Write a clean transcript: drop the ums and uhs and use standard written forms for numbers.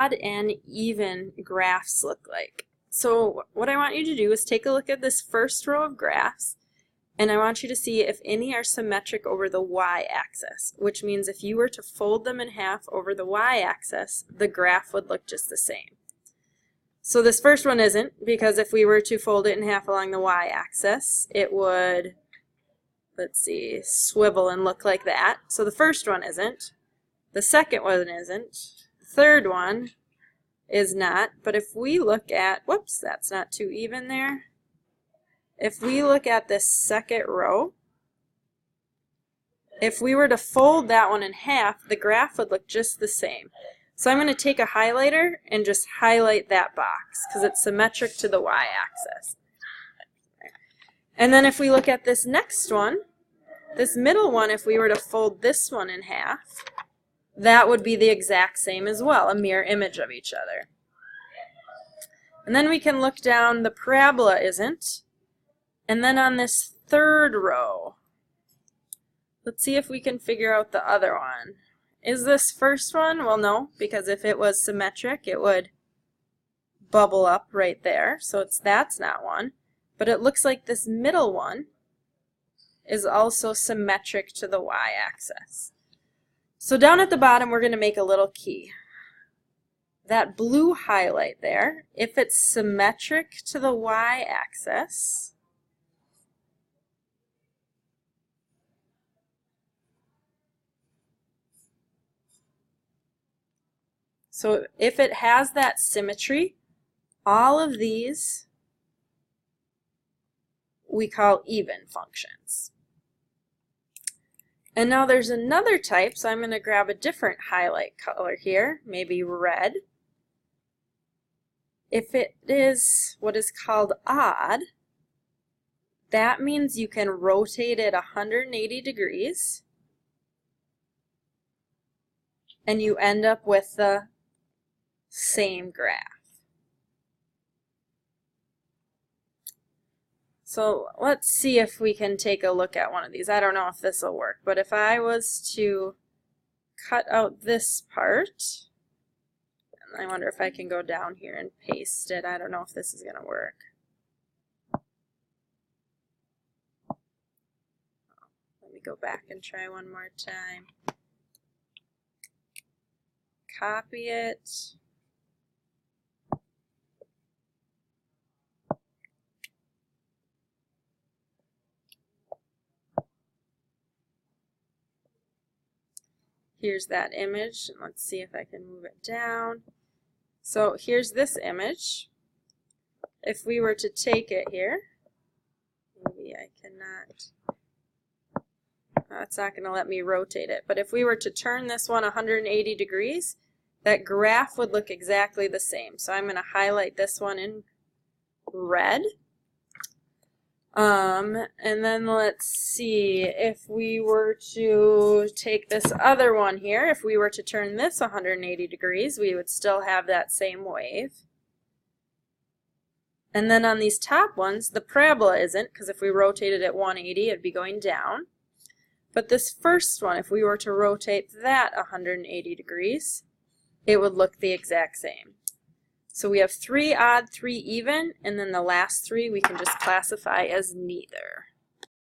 odd and even graphs look like. So what I want you to do is take a look at this first row of graphs, and I want you to see if any are symmetric over the y-axis, which means if you were to fold them in half over the y-axis, the graph would look just the same. So this first one isn't, because if we were to fold it in half along the y-axis, it would, let's see, swivel and look like that. So the first one isn't. The second one isn't. The third one is not. But if we look at, whoops, that's not too even there. If we look at this second row, if we were to fold that one in half, the graph would look just the same. So I'm going to take a highlighter and just highlight that box because it's symmetric to the y-axis. And then if we look at this next one, this middle one, if we were to fold this one in half, that would be the exact same as well, a mirror image of each other. And then we can look down, the parabola isn't. And then on this third row, let's see if we can figure out the other one. Is this first one? Well, no, because if it was symmetric, it would bubble up right there. So that's not one. But it looks like this middle one is also symmetric to the y-axis. So down at the bottom, we're going to make a little key. That blue highlight there, if it's symmetric to the y-axis, so if it has that symmetry, all of these we call even functions. And now there's another type, so I'm going to grab a different highlight color here, maybe red. If it is what is called odd, that means you can rotate it 180 degrees and you end up with the same graph. So let's see if we can take a look at one of these. I don't know if this will work, but if I was to cut out this part, and I wonder if I can go down here and paste it. I don't know if this is going to work. Let me go back and try one more time. Copy it. Here's that image, and let's see if I can move it down. So here's this image. If we were to take it here, maybe I cannot, it's not going to let me rotate it, but if we were to turn this one 180 degrees, that graph would look exactly the same. So I'm going to highlight this one in red. And then let's see, if we were to take this other one here, if we were to turn this 180 degrees, we would still have that same wave. And then on these top ones, the parabola isn't, because if we rotated it 180, it'd be going down. But this first one, if we were to rotate that 180 degrees, it would look the exact same. So we have 3 odd, 3 even, and then the last 3 we can just classify as neither.